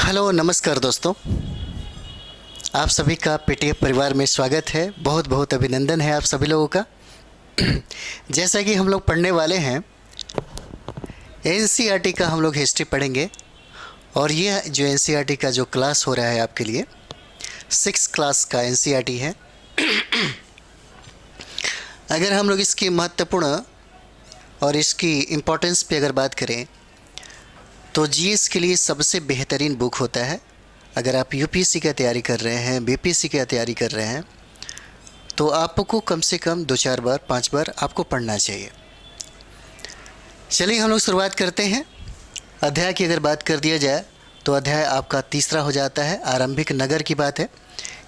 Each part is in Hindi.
हेलो नमस्कार दोस्तों। आप सभी का पीटीएफ परिवार में स्वागत है। बहुत बहुत अभिनंदन है आप सभी लोगों का। जैसा कि हम लोग पढ़ने वाले हैं, एनसीईआरटी का हम लोग हिस्ट्री पढ़ेंगे। और ये जो एनसीईआरटी का जो क्लास हो रहा है आपके लिए 6 क्लास का एनसीईआरटी है। अगर हम लोग इसकी महत्वपूर्ण और इसकी इम्पोर्टेंस पे अगर बात करें तो जीएस के लिए सबसे बेहतरीन बुक होता है। अगर आप यूपीएससी की तैयारी कर रहे हैं, बीपीएससी की तैयारी कर रहे हैं, तो आपको कम से कम 2-4 बार 5 बार आपको पढ़ना चाहिए। चलिए हम लोग शुरुआत करते हैं। अध्याय की अगर बात कर दिया जाए तो अध्याय आपका तीसरा हो जाता है। आरंभिक नगर की बात है,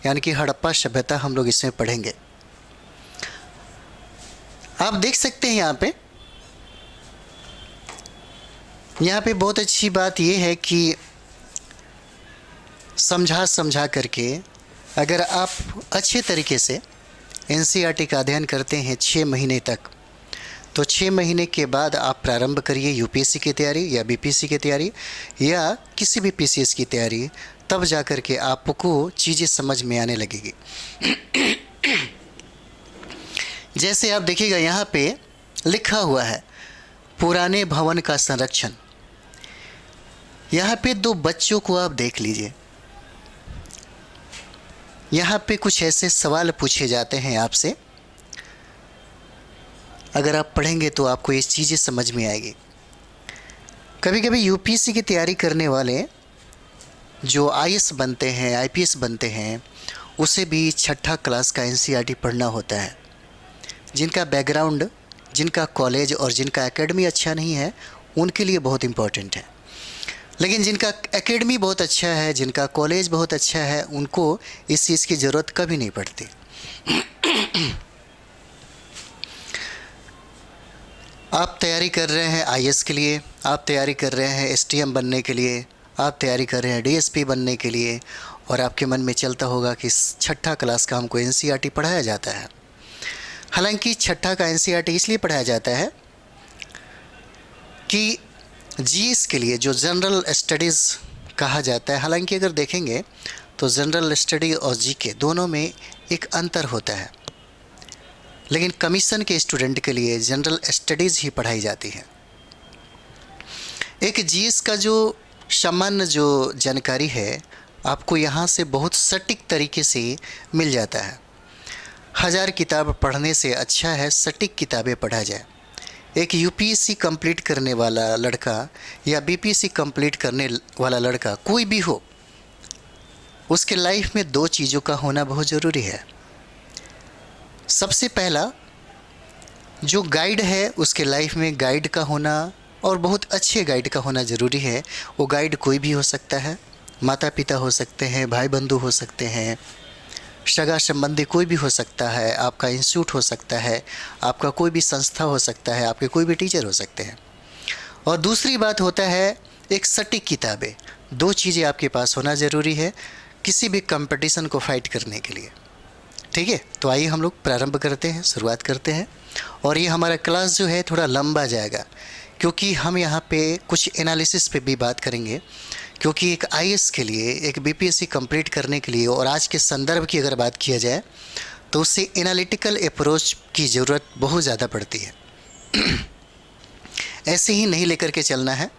यानी कि हड़प्पा सभ्यता हम लोग इसमें पढ़ेंगे। आप देख सकते हैं यहाँ पे बहुत अच्छी बात यह है कि समझा करके अगर आप अच्छे तरीके से एनसीईआरटी का अध्ययन करते हैं 6 महीने तक, तो 6 महीने के बाद आप प्रारंभ करिए यूपीएससी की तैयारी या बीपीएससी की तैयारी या किसी भी पीसीएस की तैयारी। तब जा कर के आपको चीज़ें समझ में आने लगेगी। जैसे आप देखिएगा यहाँ पे लिखा हुआ है पुराने भवन का संरक्षण। यहाँ पे 2 बच्चों को आप देख लीजिए। यहाँ पे कुछ ऐसे सवाल पूछे जाते हैं आपसे। अगर आप पढ़ेंगे तो आपको ये चीज़ें समझ में आएगी। कभी कभी यूपीएससी की तैयारी करने वाले जो आईएएस बनते हैं, आईपीएस बनते हैं, उसे भी 6ठा क्लास का एनसीईआरटी पढ़ना होता है। जिनका बैकग्राउंड, जिनका कॉलेज और जिनका एकेडमी अच्छा नहीं है, उनके लिए बहुत इम्पोर्टेंट है। लेकिन जिनका एकेडमी बहुत अच्छा है, जिनका कॉलेज बहुत अच्छा है, उनको इस चीज़ की ज़रूरत कभी नहीं पड़ती। आप तैयारी कर रहे हैं आईएएस के लिए, आप तैयारी कर रहे हैं एसटीएम बनने के लिए, आप तैयारी कर रहे हैं डीएसपी बनने के लिए, और आपके मन में चलता होगा कि 6ठा क्लास का हमको एनसीईआरटी पढ़ाया जाता है। हालांकि 6ठा का एनसीईआरटी इसलिए पढ़ाया जाता है कि जीएस के लिए जो जनरल स्टडीज़ कहा जाता है। हालांकि अगर देखेंगे तो जनरल स्टडी और जीके दोनों में एक अंतर होता है, लेकिन कमीशन के स्टूडेंट के लिए जनरल स्टडीज़ ही पढ़ाई जाती है। एक जीएस का जो सामान्य जो जानकारी है आपको यहाँ से बहुत सटीक तरीके से मिल जाता है। 1000 किताब पढ़ने से अच्छा है सटीक किताबें पढ़ा जाए। एक यूपीएससी कंप्लीट करने वाला लड़का या बीपीएससी कंप्लीट करने वाला लड़का कोई भी हो, उसके लाइफ में 2 चीज़ों का होना बहुत ज़रूरी है। सबसे पहला, जो गाइड है उसके लाइफ में गाइड का होना, और बहुत अच्छे गाइड का होना ज़रूरी है। वो गाइड कोई भी हो सकता है, माता पिता हो सकते हैं, भाई बंधु हो सकते हैं, सगा संबंधी कोई भी हो सकता है, आपका इंस्टीट्यूट हो सकता है, आपका कोई भी संस्था हो सकता है, आपके कोई भी टीचर हो सकते हैं। और दूसरी बात होता है एक सटीक किताबें। 2 चीज़ें आपके पास होना ज़रूरी है किसी भी कंपटीशन को फाइट करने के लिए। ठीक है, तो आइए हम लोग प्रारंभ करते हैं, शुरुआत करते हैं। और ये हमारा क्लास जो है थोड़ा लंबा जाएगा, क्योंकि हम यहाँ पे कुछ एनालिसिस पे भी बात करेंगे। क्योंकि एक आईएएस के लिए, एक बीपीएससी कंप्लीट करने के लिए, और आज के संदर्भ की अगर बात किया जाए तो उससे एनालिटिकल अप्रोच की ज़रूरत बहुत ज़्यादा पड़ती है। ऐसे ही नहीं लेकर के चलना है।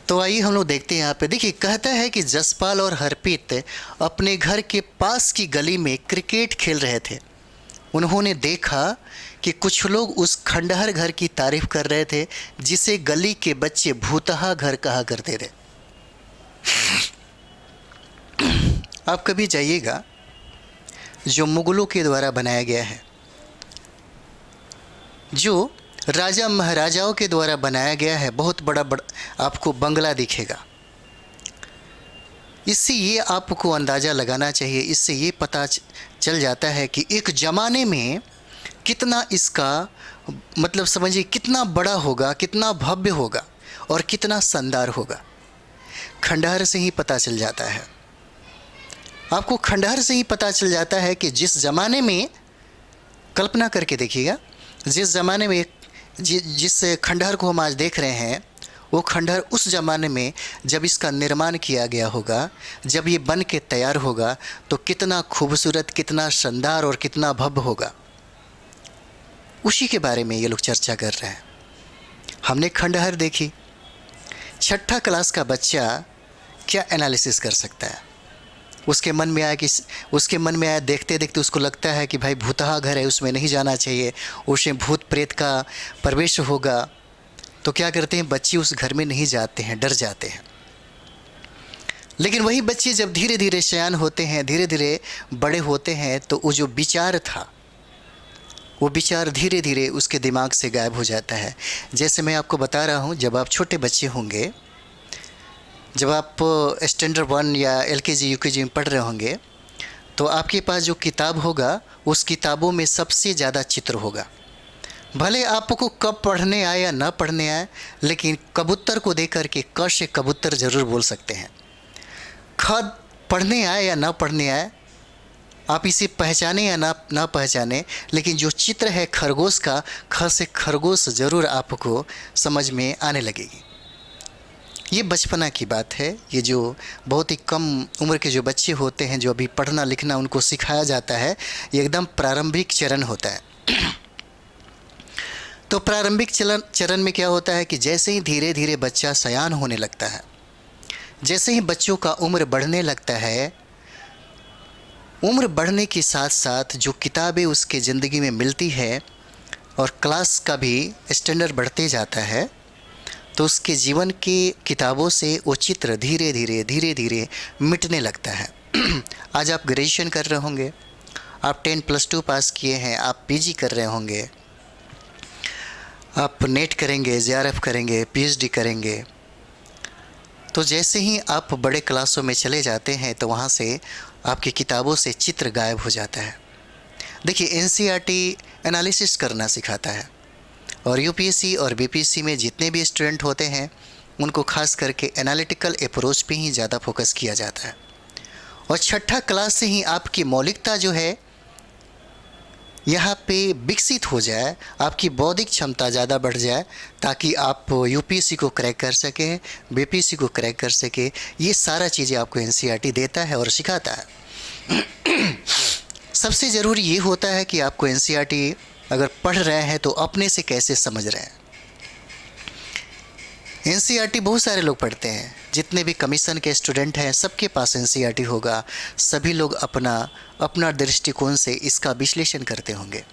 तो आइए हम लोग देखते हैं। यहाँ पे देखिए, कहता है कि जसपाल और हरप्रीत अपने घर के पास की गली में क्रिकेट खेल रहे थे। उन्होंने देखा कि कुछ लोग उस खंडहर घर की तारीफ कर रहे थे जिसे गली के बच्चे भूतहा घर कहा करते थे। आप कभी जाइएगा, जो मुगलों के द्वारा बनाया गया है, जो राजा महाराजाओं के द्वारा बनाया गया है, बहुत बड़ा आपको बंगला दिखेगा। इससे ये आपको अंदाज़ा लगाना चाहिए, इससे ये पता चल जाता है कि एक ज़माने में कितना इसका मतलब समझिए कितना बड़ा होगा, कितना भव्य होगा और कितना शानदार होगा। खंडहर से ही पता चल जाता है आपको, खंडहर से ही पता चल जाता है कि जिस ज़माने में, कल्पना करके देखिएगा, जिस ज़माने में जिस खंडहर को हम आज देख रहे हैं, वो खंडहर उस ज़माने में जब इसका निर्माण किया गया होगा, जब ये बन के तैयार होगा, तो कितना खूबसूरत, कितना शानदार और कितना भव्य होगा, उसी के बारे में ये लोग चर्चा कर रहे हैं। हमने खंडहर देखी, छठा क्लास का बच्चा क्या एनालिसिस कर सकता है? उसके मन में आया कि उसके मन में आया, देखते देखते उसको लगता है कि भाई भूतहा घर है, उसमें नहीं जाना चाहिए, उसमें भूत प्रेत का प्रवेश होगा। तो क्या करते हैं बच्चे, उस घर में नहीं जाते हैं, डर जाते हैं। लेकिन वही बच्चे जब धीरे धीरे सयान होते हैं, धीरे धीरे बड़े होते हैं, तो वो जो विचार था, वो विचार धीरे धीरे उसके दिमाग से गायब हो जाता है। जैसे मैं आपको बता रहा हूँ, जब आप छोटे बच्चे होंगे, जब आप स्टैंडर्ड 1 या LKG UKG में पढ़ रहे होंगे, तो आपके पास जो किताब होगा, उस किताबों में सबसे ज़्यादा चित्र होगा। भले आपको कब पढ़ने आए या ना पढ़ने आए, लेकिन कबूतर को देख कर के क से कबूतर ज़रूर बोल सकते हैं। ख पढ़ने आए या ना पढ़ने आए, आप इसे पहचाने या ना पहचाने, लेकिन जो चित्र है खरगोश का, ख से खरगोश ज़रूर आपको समझ में आने लगेगी। ये बचपना की बात है। ये जो बहुत ही कम उम्र के जो बच्चे होते हैं, जो अभी पढ़ना लिखना उनको सिखाया जाता है, ये एकदम प्रारंभिक चरण होता है। तो प्रारंभिक चरण में क्या होता है कि जैसे ही धीरे धीरे बच्चा सयान होने लगता है, जैसे ही बच्चों का उम्र बढ़ने लगता है, उम्र बढ़ने के साथ साथ जो किताबें उसके ज़िंदगी में मिलती है और क्लास का भी स्टैंडर्ड बढ़ते जाता है, तो उसके जीवन की किताबों से वो चित्र धीरे धीरे मिटने लगता है। आज आप ग्रेजुएशन कर रहे होंगे, आप 10+2 पास किए हैं, आप PG कर रहे होंगे, आप नेट करेंगे, JRF करेंगे, PhD करेंगे। तो जैसे ही आप बड़े क्लासों में चले जाते हैं, तो वहाँ से आपकी किताबों से चित्र गायब हो जाता है। देखिए, NCERT एनालिसिस करना सिखाता है, और UPSC और BPSC में जितने भी स्टूडेंट होते हैं, उनको खास करके एनालिटिकल अप्रोच पे ही ज़्यादा फोकस किया जाता है। और छठा क्लास से ही आपकी मौलिकता जो है यहाँ पे विकसित हो जाए, आपकी बौद्धिक क्षमता ज़्यादा बढ़ जाए, ताकि आप UPSC को क्रैक कर सकें, BPSC को क्रैक कर सकें। ये सारा चीज़ें आपको NCERT देता है और सिखाता है। सबसे ज़रूरी ये होता है कि आपको NCERT अगर पढ़ रहे हैं तो अपने से कैसे समझ रहे हैं। NCERT बहुत सारे लोग पढ़ते हैं, जितने भी कमीशन के स्टूडेंट हैं सबके पास NCERT होगा। सभी लोग अपना दृष्टिकोण से इसका विश्लेषण करते होंगे।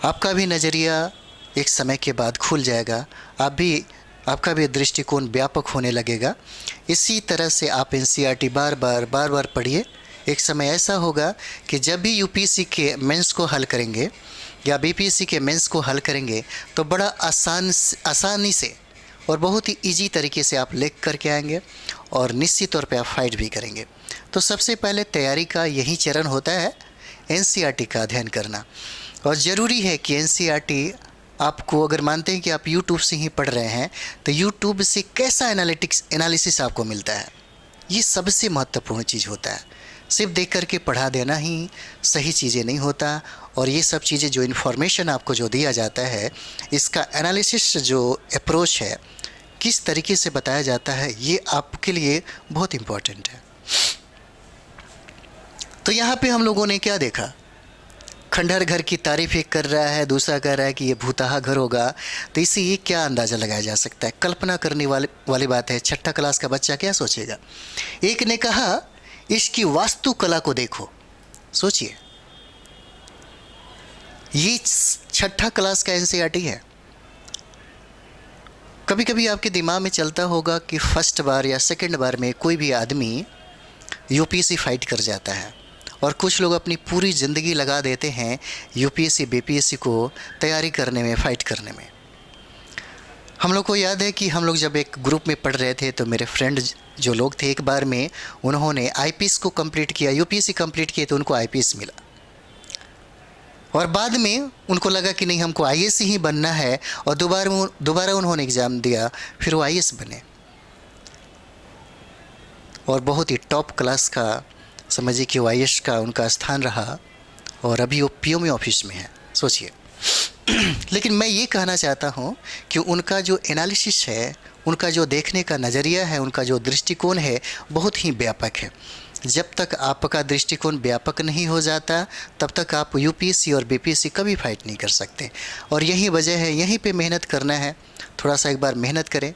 आपका भी नज़रिया एक समय के बाद खुल जाएगा, आपका भी दृष्टिकोण व्यापक होने लगेगा। इसी तरह से आप NCERT बार बार पढ़िए। एक समय ऐसा होगा कि जब भी UPSC के मेंस को हल करेंगे या BPSC के मेंस को हल करेंगे, तो बड़ा आसानी से और बहुत ही इजी तरीके से आप लिख करके आएंगे, और निश्चित तौर पे आप फाइट भी करेंगे। तो सबसे पहले तैयारी का यही चरण होता है, NCERT का अध्ययन करना। और ज़रूरी है कि NCERT आपको, अगर मानते हैं कि आप YouTube से ही पढ़ रहे हैं, तो YouTube से कैसा एनालिसिस आपको मिलता है, ये सबसे महत्वपूर्ण चीज़ होता है। सिर्फ देख करके पढ़ा देना ही सही चीज़ें नहीं होता, और ये सब चीज़ें जो इन्फॉर्मेशन आपको जो दिया जाता है, इसका एनालिसिस जो अप्रोच है, किस तरीके से बताया जाता है, ये आपके लिए बहुत इम्पोर्टेंट है। तो यहाँ पे हम लोगों ने क्या देखा, खंडहर घर की तारीफ एक कर रहा है, दूसरा कह रहा है कि ये भूतहा घर होगा। तो इससे ये क्या अंदाज़ा लगाया जा सकता है? कल्पना करने वाली बात है। छठा क्लास का बच्चा क्या सोचेगा? एक ने कहा, इसकी वास्तुकला को देखो। सोचिए, ये छठा क्लास का NCERT है। कभी कभी आपके दिमाग में चलता होगा कि फर्स्ट बार या सेकंड बार में कोई भी आदमी UPSC फाइट कर जाता है, और कुछ लोग अपनी पूरी ज़िंदगी लगा देते हैं UPSC BPSC को तैयारी करने में, फ़ाइट करने में। हम लोग को याद है कि हम लोग जब एक ग्रुप में पढ़ रहे थे, तो मेरे फ्रेंड जो लोग थे, एक बार में उन्होंने IPS को कंप्लीट किया, UPSC कंप्लीट किए, तो उनको IPS मिला, और बाद में उनको लगा कि नहीं, हमको IAS ही बनना है, और दोबारा उन्होंने एग्ज़ाम दिया, फिर वो IAS बने, और बहुत ही टॉप क्लास का, समझिए कि वो IAS का उनका स्थान रहा, और अभी वो PO में ऑफिस में है। सोचिए। लेकिन मैं ये कहना चाहता हूँ कि उनका जो एनालिसिस है, उनका जो देखने का नज़रिया है, उनका जो दृष्टिकोण है, बहुत ही व्यापक है। जब तक आपका दृष्टिकोण व्यापक नहीं हो जाता, तब तक आप यूपीएससी और बीपीएससी कभी फाइट नहीं कर सकते। और यही वजह है, यहीं पे मेहनत करना है। थोड़ा सा एक बार मेहनत करें।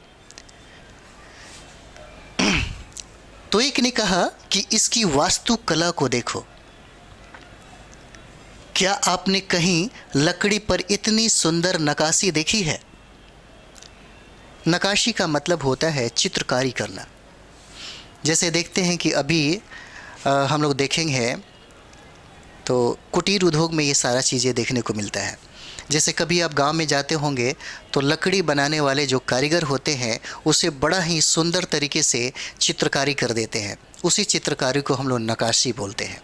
तो एक ने कहा कि इसकी वास्तुकला को देखो। क्या आपने कहीं लकड़ी पर इतनी सुंदर नक्काशी देखी है? नक्काशी का मतलब होता है चित्रकारी करना। जैसे देखते हैं कि अभी हम लोग देखेंगे तो कुटीर उद्योग में ये सारा चीज़ें देखने को मिलता है। जैसे कभी आप गांव में जाते होंगे तो लकड़ी बनाने वाले जो कारीगर होते हैं, उसे बड़ा ही सुंदर तरीके से चित्रकारी कर देते हैं। उसी चित्रकारी को हम लोग नक्काशी बोलते हैं।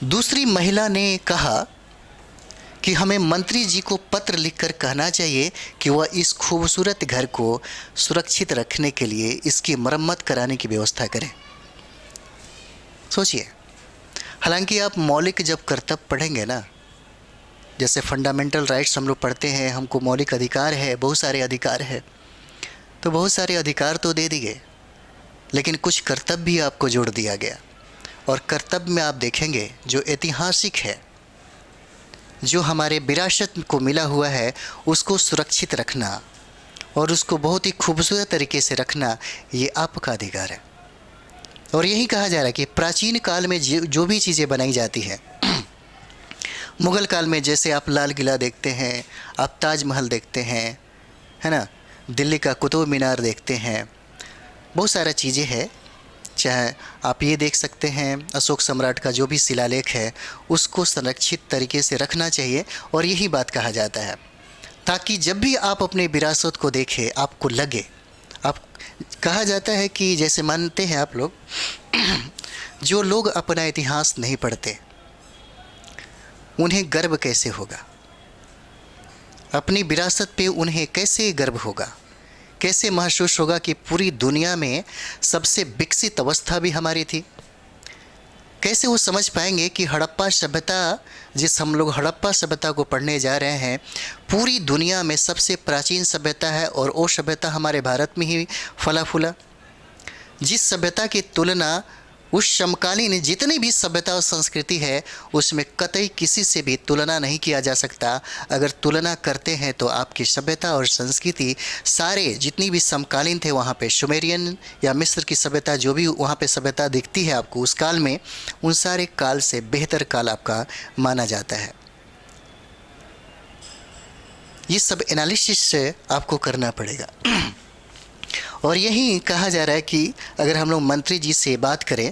दूसरी महिला ने कहा कि हमें मंत्री जी को पत्र लिखकर कहना चाहिए कि वह इस खूबसूरत घर को सुरक्षित रखने के लिए इसकी मरम्मत कराने की व्यवस्था करें। सोचिए, हालांकि आप मौलिक जब कर्तव्य पढ़ेंगे ना, जैसे फंडामेंटल राइट्स हम लोग पढ़ते हैं, हमको मौलिक अधिकार है, बहुत सारे अधिकार है, तो बहुत सारे अधिकार तो दे दिए, लेकिन कुछ कर्तव्य भी आपको जोड़ दिया गया। और कर्तव्य में आप देखेंगे जो ऐतिहासिक है, जो हमारे विरासत को मिला हुआ है, उसको सुरक्षित रखना और उसको बहुत ही खूबसूरत तरीके से रखना, ये आपका अधिकार है। और यही कहा जा रहा है कि प्राचीन काल में जो भी चीज़ें बनाई जाती हैं, मुग़ल काल में जैसे आप लाल किला देखते हैं, आप ताजमहल देखते हैं, है ना, दिल्ली का कुतुब मीनार देखते हैं, बहुत सारा चीज़ें हैं। चाहे आप ये देख सकते हैं, अशोक सम्राट का जो भी शिलालेख है, उसको संरक्षित तरीके से रखना चाहिए। और यही बात कहा जाता है, ताकि जब भी आप अपने विरासत को देखें, आपको लगे, आप कहा जाता है कि जैसे मानते हैं आप लोग, जो लोग अपना इतिहास नहीं पढ़ते, उन्हें गर्व कैसे होगा? अपनी विरासत पे उन्हें कैसे गर्व होगा? कैसे महसूस होगा कि पूरी दुनिया में सबसे विकसित अवस्था भी हमारी थी? कैसे वो समझ पाएंगे कि हड़प्पा सभ्यता, जिस हम लोग हड़प्पा सभ्यता को पढ़ने जा रहे हैं, पूरी दुनिया में सबसे प्राचीन सभ्यता है और वो सभ्यता हमारे भारत में ही फला फूला। जिस सभ्यता की तुलना उस समकालीन जितनी भी सभ्यता और संस्कृति है, उसमें कतई किसी से भी तुलना नहीं किया जा सकता। अगर तुलना करते हैं तो आपकी सभ्यता और संस्कृति, सारे जितनी भी समकालीन थे वहाँ पे, सुमेरियन या मिस्र की सभ्यता, जो भी वहाँ पे सभ्यता दिखती है आपको उस काल में, उन सारे काल से बेहतर काल आपका माना जाता है। ये सब एनालिसिस से आपको करना पड़ेगा। और यही कहा जा रहा है कि अगर हम लोग मंत्री जी से बात करें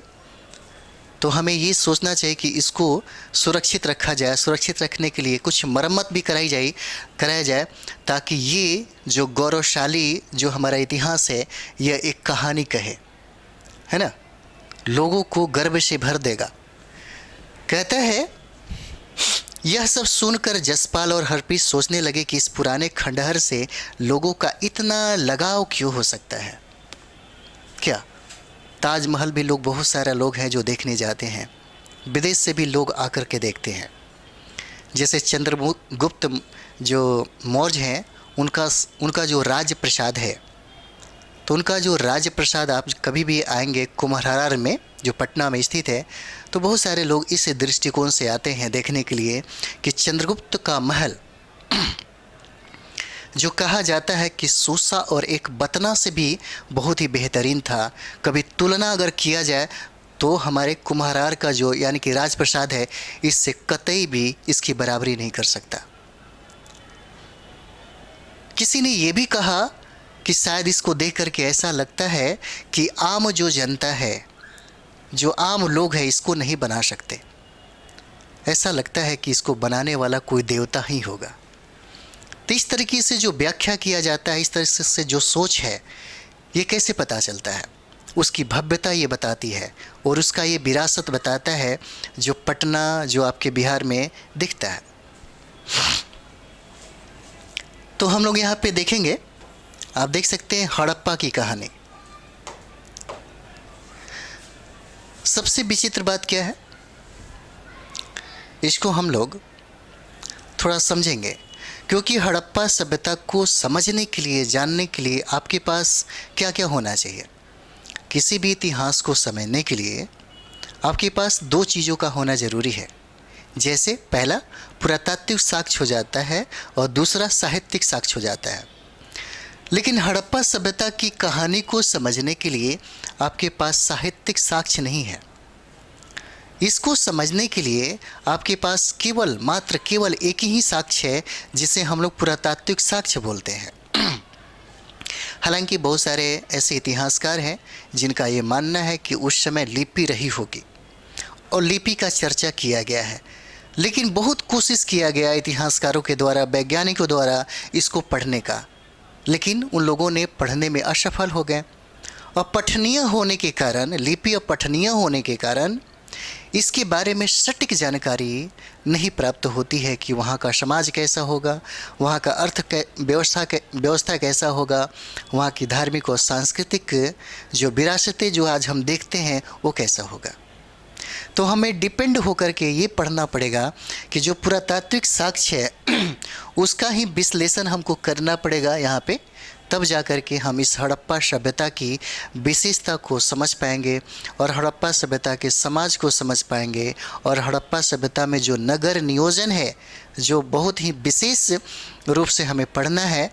तो हमें ये सोचना चाहिए कि इसको सुरक्षित रखा जाए। सुरक्षित रखने के लिए कुछ मरम्मत भी कराया जाए, ताकि ये जो गौरवशाली जो हमारा इतिहास है, यह एक कहानी कहे, है ना, लोगों को गर्व से भर देगा। कहता है, यह सब सुनकर जसपाल और हरप्रीत सोचने लगे कि इस पुराने खंडहर से लोगों का इतना लगाव क्यों हो सकता है। क्या ताजमहल भी लोग, बहुत सारे लोग हैं जो देखने जाते हैं, विदेश से भी लोग आकर के देखते हैं। जैसे चंद्रगुप्त जो मौर्य हैं, उनका जो राज प्रसाद है, तो उनका जो राज प्रसाद, आप कभी भी आएंगे कुम्हरार में, जो पटना में स्थित है, तो बहुत सारे लोग इस दृष्टिकोण से आते हैं देखने के लिए कि चंद्रगुप्त का महल, जो कहा जाता है कि सूसा और एक बतना से भी बहुत ही बेहतरीन था, कभी तुलना अगर किया जाए तो हमारे कुम्हरार का जो यानी कि राजप्रसाद है, इससे कतई भी इसकी बराबरी नहीं कर सकता। किसी ने यह भी कहा कि शायद इसको देख करके ऐसा लगता है कि आम जो जनता है, जो आम लोग हैं, इसको नहीं बना सकते। ऐसा लगता है कि इसको बनाने वाला कोई देवता ही होगा। तो इस तरीके से जो व्याख्या किया जाता है, इस तरह से जो सोच है, ये कैसे पता चलता है? उसकी भव्यता ये बताती है और उसका ये विरासत बताता है, जो पटना, जो आपके बिहार में दिखता है। तो हम लोग यहाँ पे देखेंगे, आप देख सकते हैं हड़प्पा की कहानी। सबसे विचित्र बात क्या है इसको हम लोग थोड़ा समझेंगे, क्योंकि हड़प्पा सभ्यता को समझने के लिए, जानने के लिए आपके पास क्या क्या होना चाहिए। किसी भी इतिहास को समझने के लिए आपके पास दो चीज़ों का होना ज़रूरी है। जैसे पहला पुरातात्विक साक्ष्य हो जाता है और दूसरा साहित्यिक साक्ष्य हो जाता है। लेकिन हड़प्पा सभ्यता की कहानी को समझने के लिए आपके पास साहित्यिक साक्ष्य नहीं है। इसको समझने के लिए आपके पास मात्र केवल एक ही साक्ष्य है, जिसे हम लोग पुरातात्विक साक्ष्य बोलते हैं। हालांकि बहुत सारे ऐसे इतिहासकार हैं जिनका ये मानना है कि उस समय लिपि रही होगी और लिपि का चर्चा किया गया है, लेकिन बहुत कोशिश किया गया इतिहासकारों के द्वारा, वैज्ञानिकों द्वारा इसको पढ़ने का, लेकिन उन लोगों ने पढ़ने में असफल हो गए। और पठनीय होने के कारण, लिपि और पठनीय होने के कारण इसके बारे में सटीक जानकारी नहीं प्राप्त होती है कि वहाँ का समाज कैसा होगा, वहाँ का व्यवस्था कैसा होगा, वहाँ की धार्मिक और सांस्कृतिक जो विरासतें जो आज हम देखते हैं वो कैसा होगा। तो हमें डिपेंड होकर के ये पढ़ना पड़ेगा कि जो पुरातात्विक साक्ष्य है उसका ही विश्लेषण हमको करना पड़ेगा यहाँ पे, तब जा कर के हम इस हड़प्पा सभ्यता की विशेषता को समझ पाएंगे और हड़प्पा सभ्यता के समाज को समझ पाएंगे। और हड़प्पा सभ्यता में जो नगर नियोजन है, जो बहुत ही विशेष रूप से हमें पढ़ना है,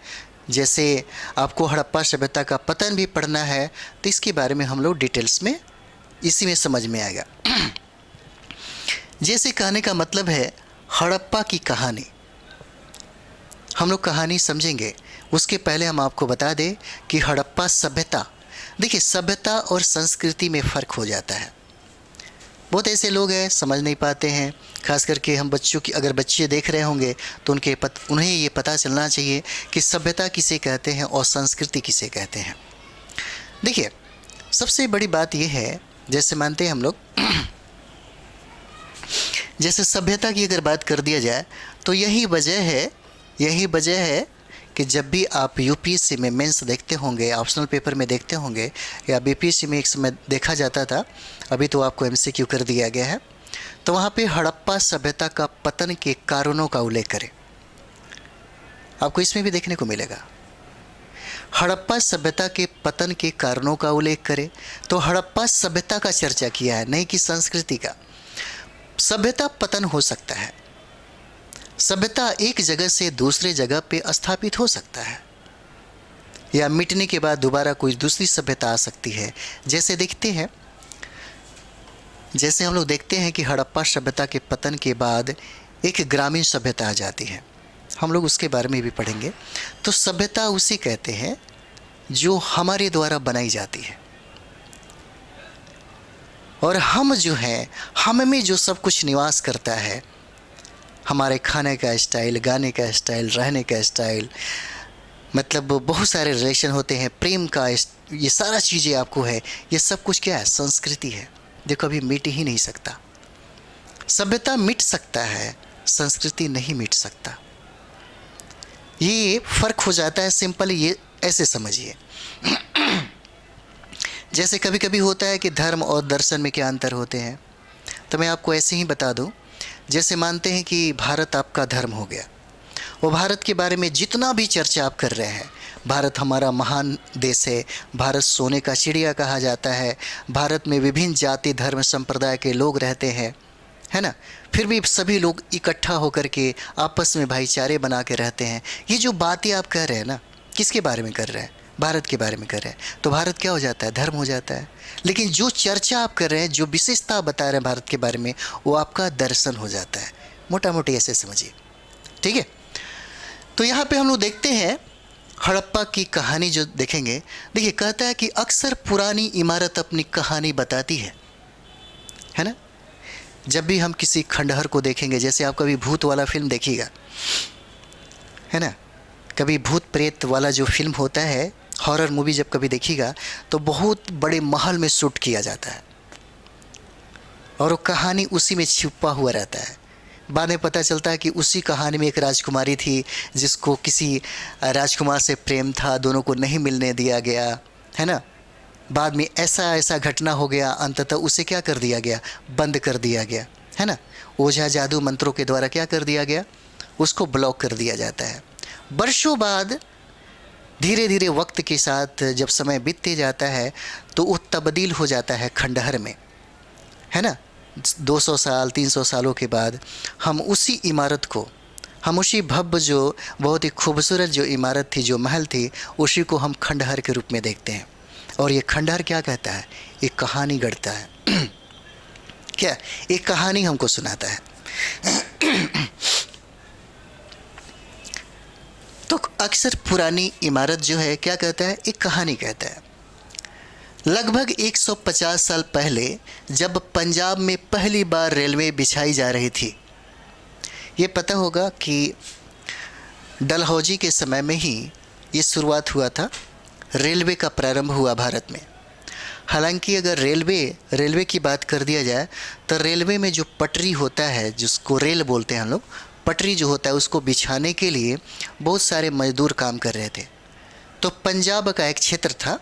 जैसे आपको हड़प्पा सभ्यता का पतन भी पढ़ना है, तो इसके बारे में हम लोग डिटेल्स में इसी में समझ में आएगा। जैसे कहने का मतलब है हड़प्पा की कहानी, हम लोग कहानी समझेंगे उसके पहले हम आपको बता दें कि हड़प्पा सभ्यता, देखिए सभ्यता और संस्कृति में फ़र्क हो जाता है। बहुत ऐसे लोग हैं समझ नहीं पाते हैं, खास करके हम बच्चों की, अगर बच्चे देख रहे होंगे तो उन्हें ये पता चलना चाहिए कि सभ्यता किसे कहते हैं और संस्कृति किसे कहते हैं। देखिए सबसे बड़ी बात यह है, जैसे मानते हैं हम लोग जैसे सभ्यता की अगर बात कर दिया जाए तो यही वजह है कि जब भी आप यूपीएससी में मेंस देखते होंगे, ऑप्शनल पेपर में देखते होंगे, या बीपीएससी में एक समय देखा जाता था, अभी तो आपको एमसीक्यू कर दिया गया है, तो वहाँ पे हड़प्पा सभ्यता का पतन के कारणों का उल्लेख करें, आपको इसमें भी देखने को मिलेगा। हड़प्पा सभ्यता के पतन के कारणों का उल्लेख करें तो हड़प्पा सभ्यता का चर्चा किया है, नहीं कि संस्कृति का। सभ्यता पतन हो सकता है, सभ्यता एक जगह से दूसरे जगह पे स्थापित हो सकता है, या मिटने के बाद दोबारा कोई दूसरी सभ्यता आ सकती है। जैसे हम लोग देखते हैं कि हड़प्पा सभ्यता के पतन के बाद एक ग्रामीण सभ्यता आ जाती है, हम लोग उसके बारे में भी पढ़ेंगे। तो सभ्यता उसे कहते हैं जो हमारे द्वारा बनाई जाती है, और हम जो हैं, हम में जो सब कुछ निवास करता है, हमारे खाने का स्टाइल, गाने का स्टाइल, रहने का स्टाइल, मतलब बहुत सारे रिलेशन होते हैं, प्रेम का, ये सारा चीज़ें आपको है, ये सब कुछ क्या है? संस्कृति है, जो कभी मिट ही नहीं सकता। सभ्यता मिट सकता है, संस्कृति नहीं मिट सकता। ये फ़र्क हो जाता है, सिंपल ये ऐसे समझिए। जैसे कभी कभी होता है कि धर्म और दर्शन में क्या अंतर होते हैं, तो मैं आपको ऐसे ही बता दूं। जैसे मानते हैं कि भारत आपका धर्म हो गया, वो भारत के बारे में जितना भी चर्चा आप कर रहे हैं, भारत हमारा महान देश है, भारत सोने का चिड़िया कहा जाता है, भारत में विभिन्न जाति धर्म संप्रदाय के लोग रहते हैं, है ना, फिर भी सभी लोग इकट्ठा होकर के आपस में भाईचारे बना के रहते हैं। ये जो बातें आप कह रहे हैं ना, किसके बारे में कर रहे हैं? भारत के बारे में कर रहे हैं, तो भारत क्या हो जाता है? धर्म हो जाता है। लेकिन जो चर्चा आप कर रहे हैं, जो विशेषता बता रहे हैं भारत के बारे में, वो आपका दर्शन हो जाता है। मोटा मोटी ऐसे समझिए, ठीक है। तो यहाँ पे हम लोग देखते हैं हड़प्पा की कहानी जो देखेंगे, देखिए कहता है कि अक्सर पुरानी इमारत अपनी कहानी बताती है ना। जब भी हम किसी खंडहर को देखेंगे, जैसे आप कभी भूत वाला फिल्म देखिएगा, है ना, कभी भूत प्रेत वाला जो फिल्म होता है, हॉरर मूवी जब कभी देखिएगा, तो बहुत बड़े महल में शूट किया जाता है और वो कहानी उसी में छुपा हुआ रहता है। बाद में पता चलता है कि उसी कहानी में एक राजकुमारी थी जिसको किसी राजकुमार से प्रेम था, दोनों को नहीं मिलने दिया गया, है ना। बाद में ऐसा घटना हो गया, अंततः उसे क्या कर दिया गया? बंद कर दिया गया। है ना। ओझा जादू मंत्रों के द्वारा क्या कर दिया गया, उसको ब्लॉक कर दिया जाता है। वर्षों बाद धीरे धीरे वक्त के साथ जब समय बीतते जाता है तो वो तब्दील हो जाता है खंडहर में, है ना। 200 साल 300 सालों के बाद हम उसी इमारत को, हम उसी भव्य जो बहुत ही खूबसूरत जो इमारत थी, जो महल थी, उसी को हम खंडहर के रूप में देखते हैं। और ये खंडहर क्या कहता है, एक कहानी गढ़ता है क्या, एक कहानी हमको सुनाता है। तो अक्सर पुरानी इमारत जो है क्या कहता है, एक कहानी कहता है। लगभग 150 साल पहले जब पंजाब में पहली बार रेलवे बिछाई जा रही थी, ये पता होगा कि डलहौजी के समय में ही ये शुरुआत हुआ था, रेलवे का प्रारंभ हुआ भारत में। हालांकि अगर रेलवे की बात कर दिया जाए तो रेलवे में जो पटरी होता है, जिसको रेल बोलते हैं हम लोग, पटरी जो होता है उसको बिछाने के लिए बहुत सारे मजदूर काम कर रहे थे। तो पंजाब का एक क्षेत्र था,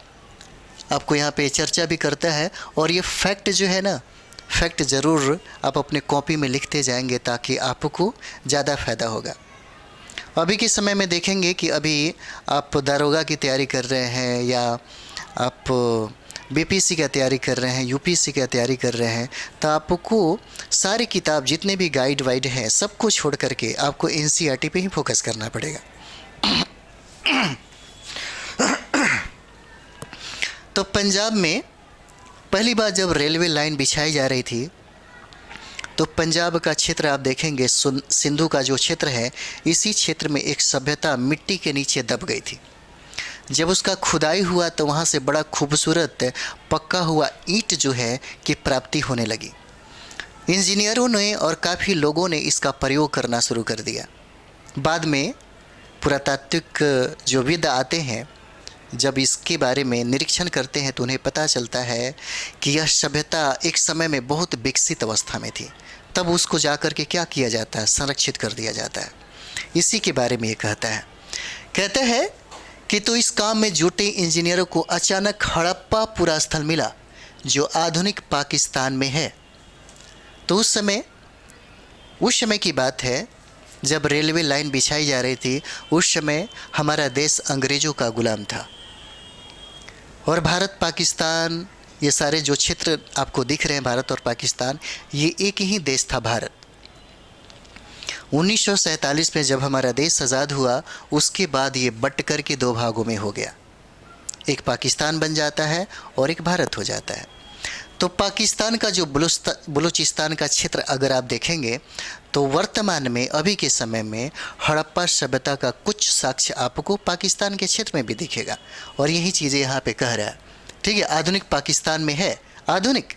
आपको यहाँ पे चर्चा भी करता है। और ये फैक्ट जो है ना, फैक्ट ज़रूर आप अपने कॉपी में लिखते जाएंगे ताकि आपको ज़्यादा फ़ायदा होगा। अभी के समय में देखेंगे कि अभी आप दारोगा की तैयारी कर रहे हैं या आप बीपीसी का तैयारी कर रहे हैं, यूपीसी का तैयारी कर रहे हैं, तो आपको सारी किताब जितने भी गाइड वाइड हैं सबको छोड़ करके आपको एनसीईआरटी पे ही फोकस करना पड़ेगा। तो पंजाब में पहली बार जब रेलवे लाइन बिछाई जा रही थी तो पंजाब का क्षेत्र आप देखेंगे, सिंधु का जो क्षेत्र है, इसी क्षेत्र में एक सभ्यता मिट्टी के नीचे दब गई थी। जब उसका खुदाई हुआ तो वहाँ से बड़ा खूबसूरत पक्का हुआ ईंट जो है कि प्राप्ति होने लगी। इंजीनियरों ने और काफ़ी लोगों ने इसका प्रयोग करना शुरू कर दिया। बाद में पुरातात्विक जो विद आते हैं, जब इसके बारे में निरीक्षण करते हैं तो उन्हें पता चलता है कि यह सभ्यता एक समय में बहुत विकसित अवस्था में थी। तब उसको जा कर के क्या किया जाता है, संरक्षित कर दिया जाता है। इसी के बारे में ये कहता है कि तो इस काम में जुटे इंजीनियरों को अचानक हड़प्पा पूरा स्थल मिला जो आधुनिक पाकिस्तान में है। तो उस समय की बात है जब रेलवे लाइन बिछाई जा रही थी। उस समय हमारा देश अंग्रेज़ों का गुलाम था और भारत पाकिस्तान, ये सारे जो क्षेत्र आपको दिख रहे हैं, भारत और पाकिस्तान, ये एक ही देश था भारत। 1947 में जब हमारा देश आज़ाद हुआ, उसके बाद ये बट कर के दो भागों में हो गया, एक पाकिस्तान बन जाता है और एक भारत हो जाता है। तो पाकिस्तान का जो बलूचिस्तान का क्षेत्र अगर आप देखेंगे तो वर्तमान में अभी के समय में हड़प्पा सभ्यता का कुछ साक्ष्य आपको पाकिस्तान के क्षेत्र में भी दिखेगा। और यही चीज़ें यहाँ पे कह रहा है, ठीक है। आधुनिक पाकिस्तान में है, आधुनिक,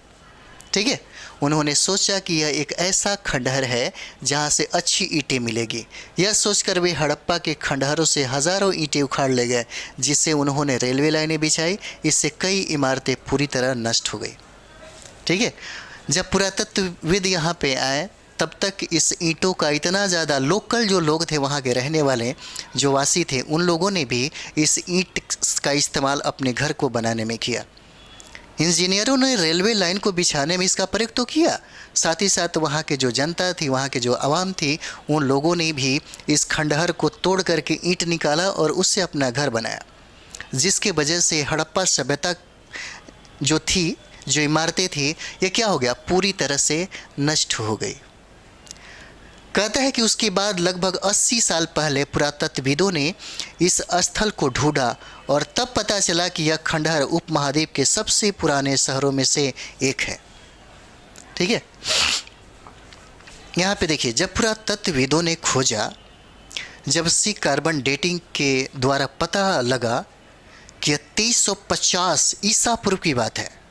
ठीक है। उन्होंने सोचा कि यह एक ऐसा खंडहर है जहाँ से अच्छी ईंटें मिलेगी। यह सोचकर वे हड़प्पा के खंडहरों से हज़ारों ईंटें उखाड़ ले गए, जिससे उन्होंने रेलवे लाइनें बिछाई। इससे कई इमारतें पूरी तरह नष्ट हो गई, ठीक है। जब पुरातत्वविद यहाँ पे आए तब तक इस ईंटों का इतना ज़्यादा, लोकल जो लोग थे वहाँ के रहने वाले जो वासी थे, उन लोगों ने भी इस ईंट का इस्तेमाल अपने घर को बनाने में किया। इंजीनियरों ने रेलवे लाइन को बिछाने में इसका प्रयोग तो किया, साथ ही साथ वहाँ के जो जनता थी, वहाँ के जो आवाम थी, उन लोगों ने भी इस खंडहर को तोड़ करके ईंट निकाला और उससे अपना घर बनाया, जिसके वजह से हड़प्पा सभ्यता जो थी, जो इमारतें थी, ये क्या हो गया, पूरी तरह से नष्ट हो गई। कहता है कि उसके बाद लगभग 80 साल पहले पुरातत्वविदों ने इस स्थल को ढूंढा और तब पता चला कि यह खंडहर उपमहाद्वीप के सबसे पुराने शहरों में से एक है, ठीक है। यहाँ पे देखिए, जब पुरातत्वविदों ने खोजा, जब सी कार्बन डेटिंग के द्वारा पता लगा कि यह 2350 ईसा पूर्व की बात है,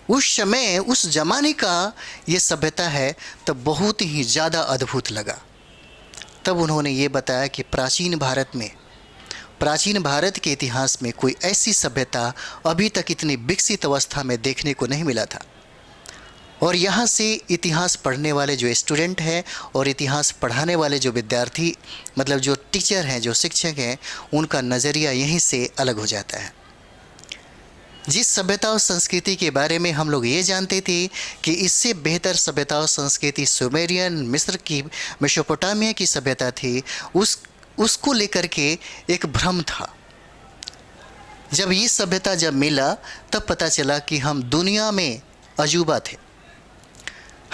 उस समय, उस ज़माने का ये सभ्यता है, तब बहुत ही ज़्यादा अद्भुत लगा। तब उन्होंने ये बताया कि प्राचीन भारत के इतिहास में कोई ऐसी सभ्यता अभी तक इतनी विकसित अवस्था में देखने को नहीं मिला था। और यहाँ से इतिहास पढ़ने वाले जो स्टूडेंट हैं और इतिहास पढ़ाने वाले जो विद्यार्थी, मतलब जो टीचर हैं, जो शिक्षक हैं, उनका नज़रिया यहीं से अलग हो जाता है। जिस सभ्यता और संस्कृति के बारे में हम लोग ये जानते थे कि इससे बेहतर सभ्यता और संस्कृति सुमेरियन मिस्र की मेसोपोटामिया की सभ्यता थी, उसको लेकर के एक भ्रम था। जब ये सभ्यता जब मिला तब पता चला कि हम दुनिया में अजूबा थे,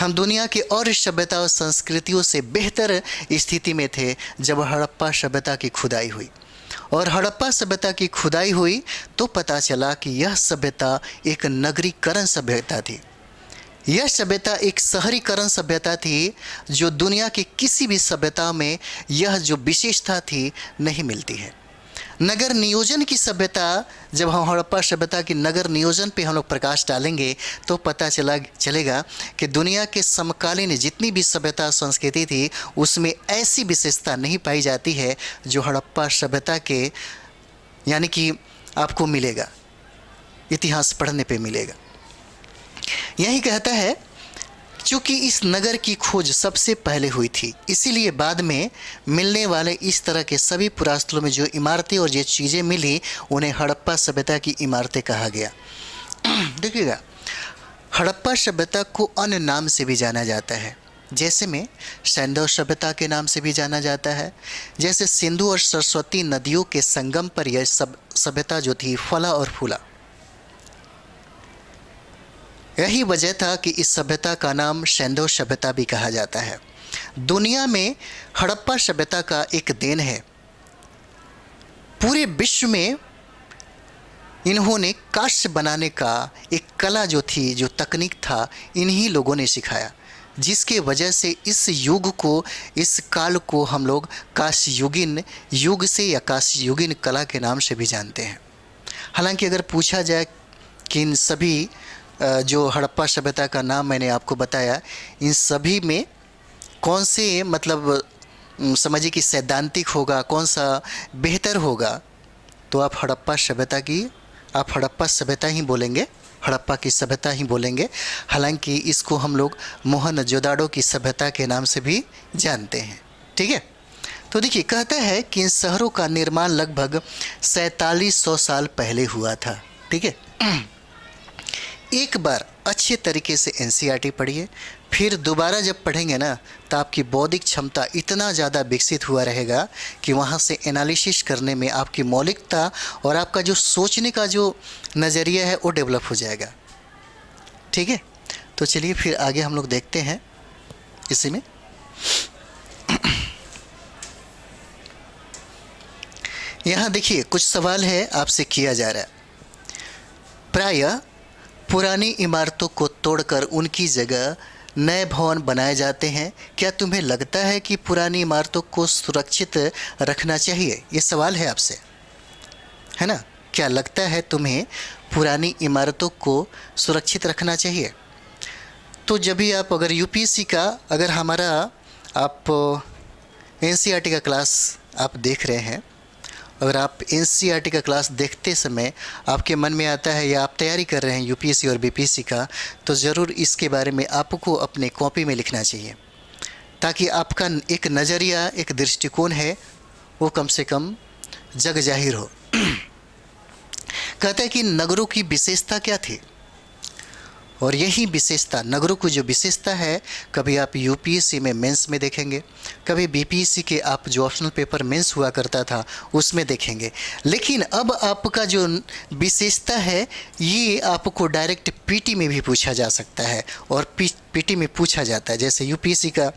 हम दुनिया के और सभ्यता और संस्कृतियों से बेहतर स्थिति में थे। जब हड़प्पा सभ्यता की खुदाई हुई और हड़प्पा सभ्यता की खुदाई हुई तो पता चला कि यह सभ्यता एक नगरीकरण सभ्यता थी। यह सभ्यता एक शहरीकरण सभ्यता थी, जो दुनिया की किसी भी सभ्यता में यह जो विशेषता थी नहीं मिलती है। नगर नियोजन की सभ्यता, जब हम हड़प्पा सभ्यता की नगर नियोजन पे हम लोग प्रकाश डालेंगे तो पता चलेगा कि दुनिया के समकालीन जितनी भी सभ्यता संस्कृति थी उसमें ऐसी विशेषता नहीं पाई जाती है जो हड़प्पा सभ्यता के, यानी कि आपको मिलेगा, इतिहास पढ़ने पे मिलेगा। यही कहता है चूँकि इस नगर की खोज सबसे पहले हुई थी, इसीलिए बाद में मिलने वाले इस तरह के सभी पुरास्थलों में जो इमारतें और जो चीज़ें मिली उन्हें हड़प्पा सभ्यता की इमारतें कहा गया। देखिएगा, हड़प्पा सभ्यता को अन्य नाम से भी जाना जाता है, जैसे में सैंधव सभ्यता के नाम से भी जाना जाता है। जैसे सिंधु और सरस्वती नदियों के संगम पर यह सभ्यता जो थी फला और फूला। यही वजह था कि इस सभ्यता का नाम सैंधव सभ्यता भी कहा जाता है। दुनिया में हड़प्पा सभ्यता का एक देन है। पूरे विश्व में इन्होंने कांस्य बनाने का एक कला जो थी, जो तकनीक था, इन्हीं लोगों ने सिखाया, जिसके वजह से इस युग को, इस काल को हम लोग कांस्ययुगीन युग से या कांस्ययुगीन कला के नाम से भी जानते हैं। हालांकि अगर पूछा जाए कि इन सभी जो हड़प्पा सभ्यता का नाम मैंने आपको बताया, इन सभी में कौन से, मतलब समझिए कि सैद्धांतिक होगा, कौन सा बेहतर होगा, तो आप हड़प्पा सभ्यता ही बोलेंगे, हड़प्पा की सभ्यता ही बोलेंगे। हालांकि इसको हम लोग मोहनजोदाड़ो की सभ्यता के नाम से भी जानते हैं। ठीक है, तो देखिए, कहता है कि इन शहरों का निर्माण लगभग 4700 साल पहले हुआ था। ठीक है, एक बार अच्छे तरीके से एनसीईआरटी पढ़िए, फिर दोबारा जब पढ़ेंगे ना तो आपकी बौद्धिक क्षमता इतना ज़्यादा विकसित हुआ रहेगा कि वहाँ से एनालिसिस करने में आपकी मौलिकता और आपका जो सोचने का जो नज़रिया है वो डेवलप हो जाएगा। ठीक है, तो चलिए फिर आगे हम लोग देखते हैं इसी में। यहाँ देखिए कुछ सवाल है आपसे किया जा रहा है। प्रायः पुरानी इमारतों को तोड़कर उनकी जगह नए भवन बनाए जाते हैं। क्या तुम्हें लगता है कि पुरानी इमारतों को सुरक्षित रखना चाहिए? ये सवाल है आपसे, है ना। क्या लगता है तुम्हें पुरानी इमारतों को सुरक्षित रखना चाहिए? तो जब भी आप अगर यूपीएससी का, अगर हमारा आप एनसीईआरटी का क्लास आप देख रहे हैं, अगर आप एनसीईआरटी का क्लास देखते समय आपके मन में आता है या आप तैयारी कर रहे हैं यूपीएससी और बीपीएससी का, तो ज़रूर इसके बारे में आपको अपने कॉपी में लिखना चाहिए, ताकि आपका एक नज़रिया, एक दृष्टिकोण है वो कम से कम जग जाहिर हो। कहता है कि नगरों की विशेषता क्या थी, और यही विशेषता, नगरों की जो विशेषता है, कभी आप यूपीएससी में मेंस में देखेंगे, कभी बीपीएससी के आप जो ऑप्शनल पेपर मेंस हुआ करता था उसमें देखेंगे। लेकिन अब आपका जो विशेषता है ये आपको डायरेक्ट पीटी में भी पूछा जा सकता है, और पीटी में पूछा जाता है। जैसे यूपीएससी का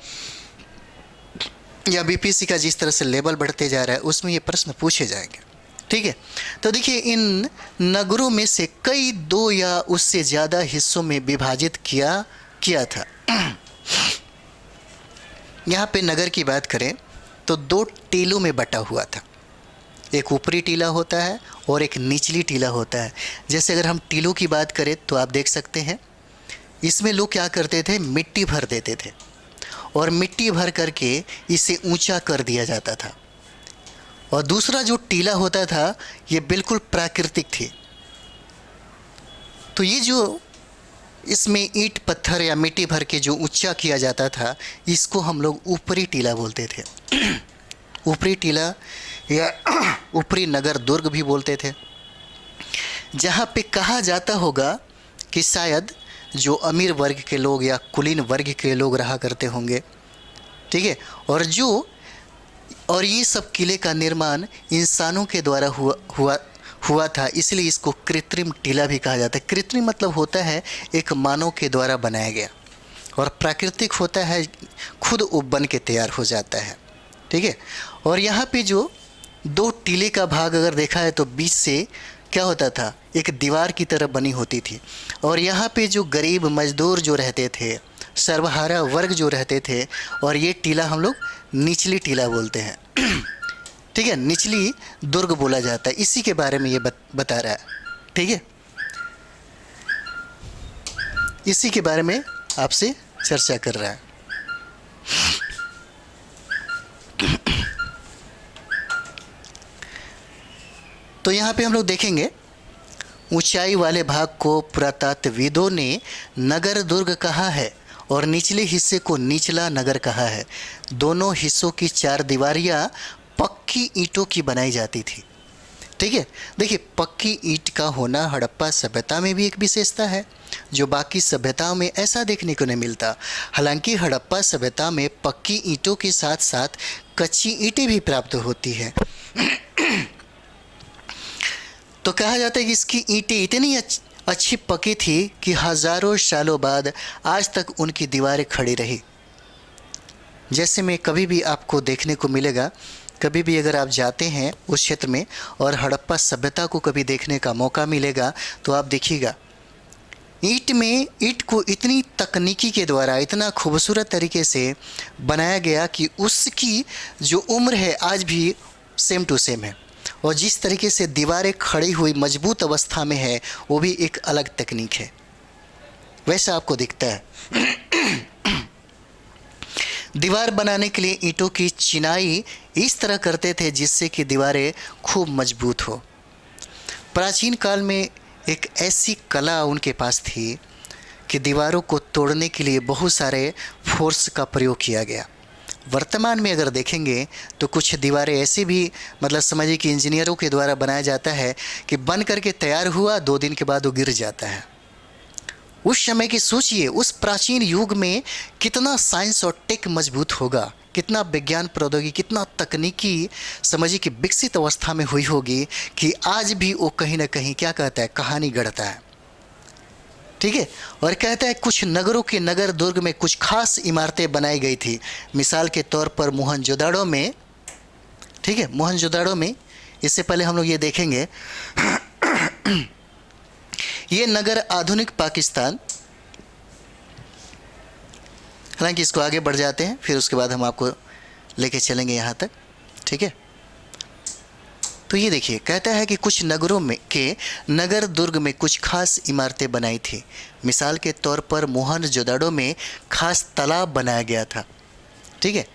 या बीपीएससी का जिस तरह से लेवल बढ़ते जा रहा है उसमें ये प्रश्न पूछे जाएंगे। ठीक है, तो देखिए, इन नगरों में से कई 2 या उससे ज़्यादा हिस्सों में विभाजित किया था। यहाँ पे नगर की बात करें तो 2 टीलों में बटा हुआ था। एक ऊपरी टीला होता है और एक निचली टीला होता है। जैसे अगर हम टीलों की बात करें तो आप देख सकते हैं, इसमें लोग क्या करते थे, मिट्टी भर देते थे, और मिट्टी भर करके इसे ऊंचा कर दिया जाता था। और दूसरा जो टीला होता था ये बिल्कुल प्राकृतिक थी। तो ये जो इसमें ईंट पत्थर या मिट्टी भर के जो ऊंचा किया जाता था, इसको हम लोग ऊपरी टीला बोलते थे। ऊपरी टीला या ऊपरी नगर दुर्ग भी बोलते थे। जहाँ पे कहा जाता होगा कि शायद जो अमीर वर्ग के लोग या कुलीन वर्ग के लोग रहा करते होंगे, ठीक है। और ये सब किले का निर्माण इंसानों के द्वारा हुआ था, इसलिए इसको कृत्रिम टीला भी कहा जाता है। कृत्रिम मतलब होता है एक मानव के द्वारा बनाया गया, और प्राकृतिक होता है खुद वो बन के तैयार हो जाता है, ठीक है। और यहाँ पे जो दो टीले का भाग अगर देखा है तो बीच से क्या होता था, एक दीवार की तरह बनी होती थी। और यहाँ पे जो गरीब मजदूर जो रहते थे, सर्वहारा वर्ग जो रहते थे, और ये टीला हम लोग निचली टीला बोलते हैं ठीक है, निचली दुर्ग बोला जाता है। इसी के बारे में ये बता रहा है, ठीक है। इसी के बारे में आपसे चर्चा कर रहा है। तो यहाँ पे हम लोग देखेंगे ऊंचाई वाले भाग को पुरातत्वविदों ने नगर दुर्ग कहा है और निचले हिस्से को निचला नगर कहा है। दोनों हिस्सों की चार दीवारियाँ पक्की ईंटों की बनाई जाती थी, ठीक है। देखिए, पक्की ईंट का होना हड़प्पा सभ्यता में भी एक विशेषता है जो बाकी सभ्यताओं में ऐसा देखने को नहीं मिलता। हालांकि हड़प्पा सभ्यता में पक्की ईंटों के साथ साथ कच्ची ईंटें भी प्राप्त होती हैं तो कहा जाता है कि इसकी ईंटें इतनी अच्छी पकी थी कि हज़ारों सालों बाद आज तक उनकी दीवारें खड़ी रही। जैसे में कभी भी आपको देखने को मिलेगा, कभी भी अगर आप जाते हैं उस क्षेत्र में और हड़प्पा सभ्यता को कभी देखने का मौका मिलेगा तो आप देखिएगा ईंट को इतनी तकनीकी के द्वारा इतना खूबसूरत तरीके से बनाया गया कि उसकी जो उम्र है आज भी सेम टू सेम है, और जिस तरीके से दीवारें खड़ी हुई मजबूत अवस्था में है वो भी एक अलग तकनीक है, वैसा आपको दिखता है। दीवार बनाने के लिए ईंटों की चिनाई इस तरह करते थे जिससे कि दीवारें खूब मजबूत हो। प्राचीन काल में एक ऐसी कला उनके पास थी कि दीवारों को तोड़ने के लिए बहुत सारे फोर्स का प्रयोग किया गया। वर्तमान में अगर देखेंगे तो कुछ दीवारें ऐसी भी मतलब समझिए कि इंजीनियरों के द्वारा बनाया जाता है कि बन करके तैयार हुआ 2 दिन के बाद वो गिर जाता है। उस समय की सोचिए, उस प्राचीन युग में कितना साइंस और टेक मजबूत होगा, कितना विज्ञान प्रौद्योगिकी, कितना तकनीकी समझिए कि विकसित अवस्था में हुई होगी कि आज भी वो कहीं ना कहीं क्या कहता है, कहानी गढ़ता है, ठीक है। और कहता है कुछ नगरों के नगर दुर्ग में कुछ खास इमारतें बनाई गई थी। मिसाल के तौर पर मोहनजोदाड़ो में, ठीक है, मोहनजोदाड़ो में, इससे पहले हम लोग ये देखेंगे ये नगर आधुनिक पाकिस्तान, हालांकि इसको आगे बढ़ जाते हैं फिर उसके बाद हम आपको लेके चलेंगे यहाँ तक, ठीक है। तो ये देखिए, कहता है कि कुछ नगरों में के नगर दुर्ग में कुछ खास इमारतें बनाई थी। मिसाल के तौर पर मोहनजोदाड़ो में खास तालाब बनाया गया था, ठीक है।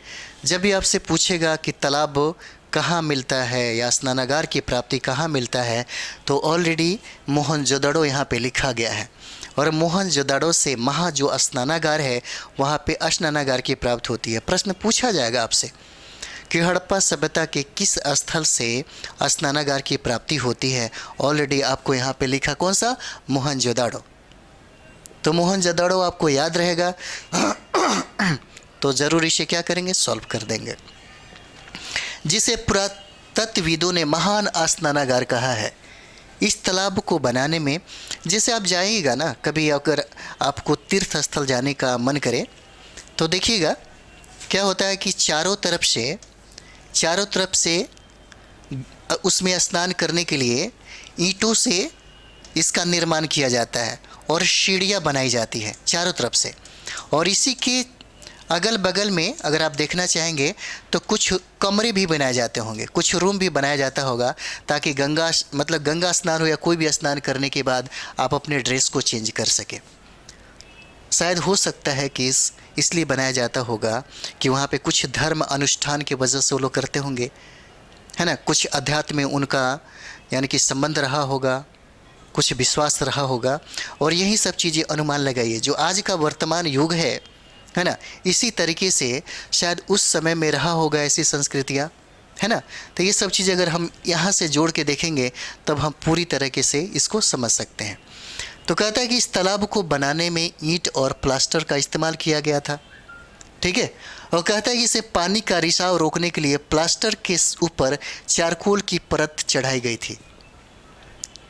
जब भी आपसे पूछेगा कि तालाब कहाँ मिलता है या स्नानागार की प्राप्ति कहाँ मिलता है तो ऑलरेडी मोहनजोदाड़ो यहाँ पे लिखा गया है, और मोहनजोदाड़ो से जो स्नानागार है वहाँ पे स्नानागार की प्राप्ति होती है। प्रश्न पूछा जाएगा आपसे कि हड़प्पा सभ्यता के किस स्थल से स्नानागार की प्राप्ति होती है, ऑलरेडी आपको यहाँ पे लिखा कौन सा, मोहनजोदाड़ो। तो मोहनजोदाड़ो आपको याद रहेगा तो ज़रूर इसे क्या करेंगे, सॉल्व कर देंगे। जिसे पुरातत्वविदों ने महान स्नानागार कहा है। इस तालाब को बनाने में, जैसे आप जाइएगा ना कभी, अगर आपको तीर्थ स्थल जाने का मन करे तो देखिएगा क्या होता है कि चारों तरफ से उसमें स्नान करने के लिए ईंटों से इसका निर्माण किया जाता है और सीढ़ियाँ बनाई जाती है चारों तरफ से, और इसी के अगल बगल में अगर आप देखना चाहेंगे तो कुछ कमरे भी बनाए जाते होंगे, कुछ रूम भी बनाया जाता होगा ताकि गंगा स्नान हो या कोई भी स्नान करने के बाद आप अपने ड्रेस को चेंज कर सके। शायद हो सकता है कि इसलिए बनाया जाता होगा कि वहाँ पे कुछ धर्म अनुष्ठान की वजह से वो लोग करते होंगे, है ना, कुछ अध्यात्म में उनका यानी कि संबंध रहा होगा, कुछ विश्वास रहा होगा, और यही सब चीज़ें अनुमान लगाइए जो आज का वर्तमान युग है ना, इसी तरीके से शायद उस समय में रहा होगा ऐसी संस्कृतियाँ, है ना। तो ये सब चीज़ें अगर हम यहाँ से जोड़ के देखेंगे तब हम पूरी तरीके से इसको समझ सकते हैं। तो कहता है कि इस तालाब को बनाने में ईंट और प्लास्टर का इस्तेमाल किया गया था, ठीक है। और कहता है कि इसे पानी का रिसाव रोकने के लिए प्लास्टर के ऊपर चारकोल की परत चढ़ाई गई थी,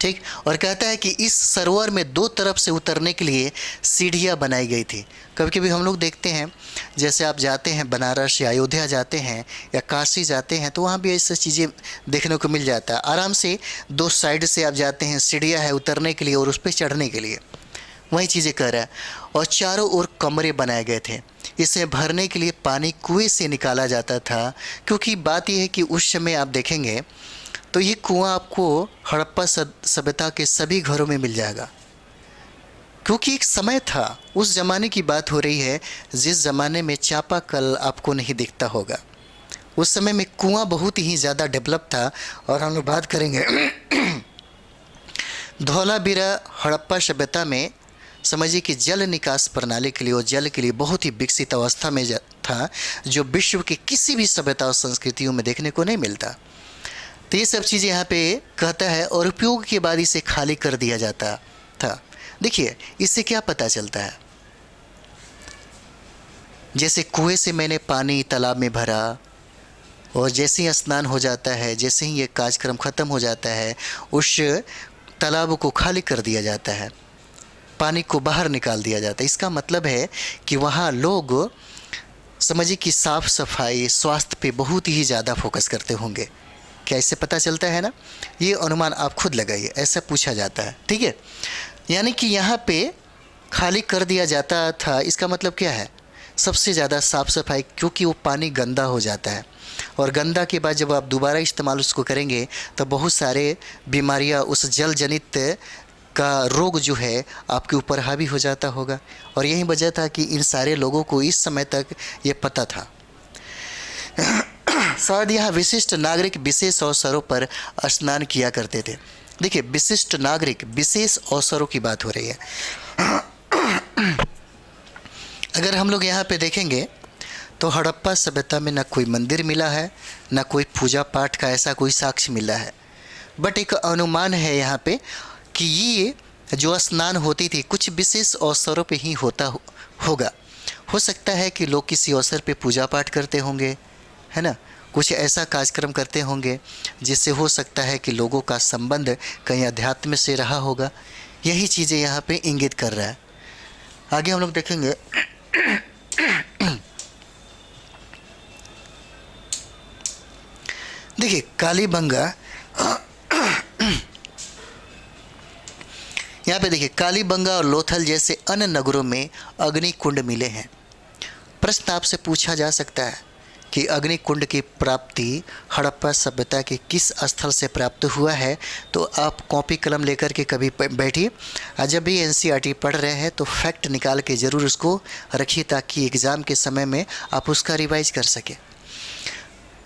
ठीक। और कहता है कि इस सरोवर में दो तरफ से उतरने के लिए सीढ़ियाँ बनाई गई थी। कभी कभी हम लोग देखते हैं, जैसे आप जाते हैं बनारस या अयोध्या जाते हैं या काशी जाते हैं, तो वहाँ भी ऐसी चीज़ें देखने को मिल जाता है। आराम से दो साइड से आप जाते हैं, सीढ़ियाँ है उतरने के लिए और उस पर चढ़ने के लिए, वही चीज़ें कर रहा है। और चारों ओर कमरे बनाए गए थे। इसे भरने के लिए पानी कुएं से निकाला जाता था, क्योंकि बात यह है कि उस समय आप देखेंगे तो ये कुआं आपको हड़प्पा सभ्यता के सभी घरों में मिल जाएगा, क्योंकि एक समय था, उस ज़माने की बात हो रही है जिस ज़माने में चापाकल आपको नहीं दिखता होगा। उस समय में कुआं बहुत ही ज़्यादा डेवलप था। और हम लोग बात करेंगे धौलावीरा हड़प्पा सभ्यता में समझिए कि जल निकास प्रणाली के लिए और जल के लिए बहुत ही विकसित अवस्था में था, जो विश्व की किसी भी सभ्यता और संस्कृतियों में देखने को नहीं मिलता। तो ये सब चीज़ें यहाँ पे कहता है। और उपयोग के बाद इसे खाली कर दिया जाता था। देखिए इससे क्या पता चलता है, जैसे कुएं से मैंने पानी तालाब में भरा और जैसे ही स्नान हो जाता है, जैसे ही ये कार्यक्रम ख़त्म हो जाता है, उस तालाब को खाली कर दिया जाता है, पानी को बाहर निकाल दिया जाता है। इसका मतलब है कि वहाँ लोग समझिए कि साफ़ सफाई स्वास्थ्य पे बहुत ही ज़्यादा फोकस करते होंगे। क्या इससे पता चलता है ना, ये अनुमान आप खुद लगाइए, ऐसा पूछा जाता है, ठीक है। यानी कि यहाँ पे खाली कर दिया जाता था, इसका मतलब क्या है, सबसे ज़्यादा साफ़ सफाई, क्योंकि वो पानी गंदा हो जाता है और गंदा के बाद जब आप दोबारा इस्तेमाल उसको करेंगे तो बहुत सारे बीमारियाँ, उस जल जनित का रोग जो है आपके ऊपर हावी हो जाता होगा। और यही वजह था कि इन सारे लोगों को इस समय तक ये पता था। शायद यहाँ विशिष्ट नागरिक विशेष अवसरों पर स्नान किया करते थे। देखिए विशिष्ट नागरिक विशेष अवसरों की बात हो रही है। अगर हम लोग यहाँ पे देखेंगे तो हड़प्पा सभ्यता में ना कोई मंदिर मिला है, ना कोई पूजा पाठ का ऐसा कोई साक्ष्य मिला है, बट एक अनुमान है यहाँ पे कि ये जो स्नान होती थी कुछ विशेष अवसरों पे ही होगा। हो सकता है कि लोग किसी अवसर पे पूजा पाठ करते होंगे, है ना, कुछ ऐसा कार्यक्रम करते होंगे जिससे हो सकता है कि लोगों का संबंध कहीं अध्यात्म से रहा होगा। यही चीज़ें यहाँ पे इंगित कर रहा है। आगे हम लोग देखेंगे देखिए कालीबंगा, यहाँ पे देखिए कालीबंगा और लोथल जैसे अन्य नगरों में अग्नि कुंड मिले हैं। प्रश्न आपसे पूछा जा सकता है कि अग्नि कुंड की प्राप्ति हड़प्पा सभ्यता के किस स्थल से प्राप्त हुआ है। तो आप कॉपी कलम लेकर के कभी बैठिए, जब भी एनसीईआरटी पढ़ रहे हैं तो फैक्ट निकाल के ज़रूर उसको रखिए ताकि एग्ज़ाम के समय में आप उसका रिवाइज कर सकें।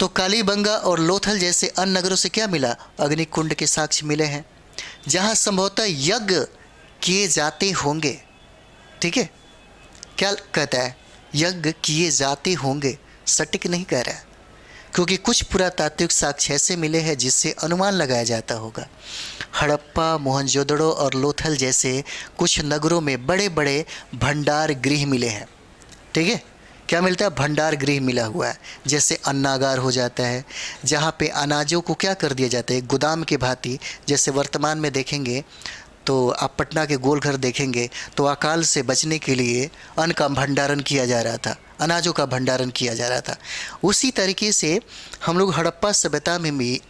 तो कालीबंगा और लोथल जैसे अन्य नगरों से क्या मिला, अग्नि कुंड के साक्ष्य मिले हैं जहाँ संभवतः यज्ञ किए जाते होंगे। ठीक है, क्या कहता है, यज्ञ किए जाते होंगे, सटीक नहीं कह रहा है, क्योंकि कुछ पुरातात्विक साक्ष्य ऐसे मिले हैं जिससे अनुमान लगाया जाता होगा। हड़प्पा, मोहनजोदड़ो और लोथल जैसे कुछ नगरों में बड़े बड़े भंडार गृह मिले हैं। ठीक है, क्या मिलता है, भंडार गृह मिला हुआ है, जैसे अन्नागार हो जाता है जहाँ पे अनाजों को क्या कर दिया जाता है, गोदाम के भांति। जैसे वर्तमान में देखेंगे तो आप पटना के गोलघर देखेंगे तो अकाल से बचने के लिए अन्न का भंडारण किया जा रहा था, अनाजों का भंडारण किया जा रहा था। उसी तरीके से हम लोग हड़प्पा सभ्यता में भी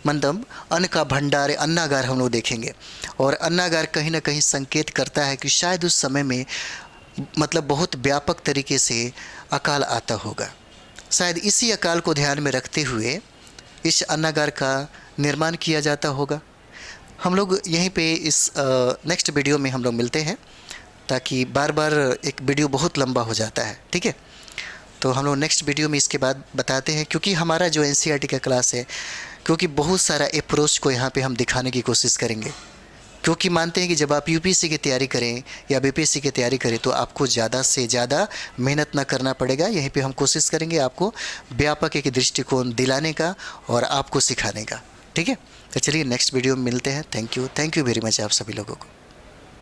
मतलब अन्न का भंडार, अन्नागार हम लोग देखेंगे। और अन्नागार कहीं ना कहीं संकेत करता है कि शायद उस समय में मतलब बहुत व्यापक तरीके से अकाल आता होगा। शायद इसी अकाल को ध्यान में रखते हुए इस अन्नागार का निर्माण किया जाता होगा। हम लोग यहीं पे इस नेक्स्ट वीडियो में हम लोग मिलते हैं, ताकि बार बार एक वीडियो बहुत लंबा हो जाता है। ठीक है, तो हम लोग नेक्स्ट वीडियो में इसके बाद बताते हैं, क्योंकि हमारा जो एनसीईआरटी का क्लास है, क्योंकि बहुत सारा अप्रोच को यहाँ पे हम दिखाने की कोशिश करेंगे। क्योंकि मानते हैं कि जब आप यूपीएससी की तैयारी करें या बीपीएससी की तैयारी करें तो आपको ज़्यादा से ज़्यादा मेहनत ना करना पड़ेगा। यहीं पे हम कोशिश करेंगे आपको व्यापक एक दृष्टिकोण दिलाने का और आपको सिखाने का। ठीक है, तो चलिए नेक्स्ट वीडियो में मिलते हैं। थैंक यू वेरी मच आप सभी लोगों को।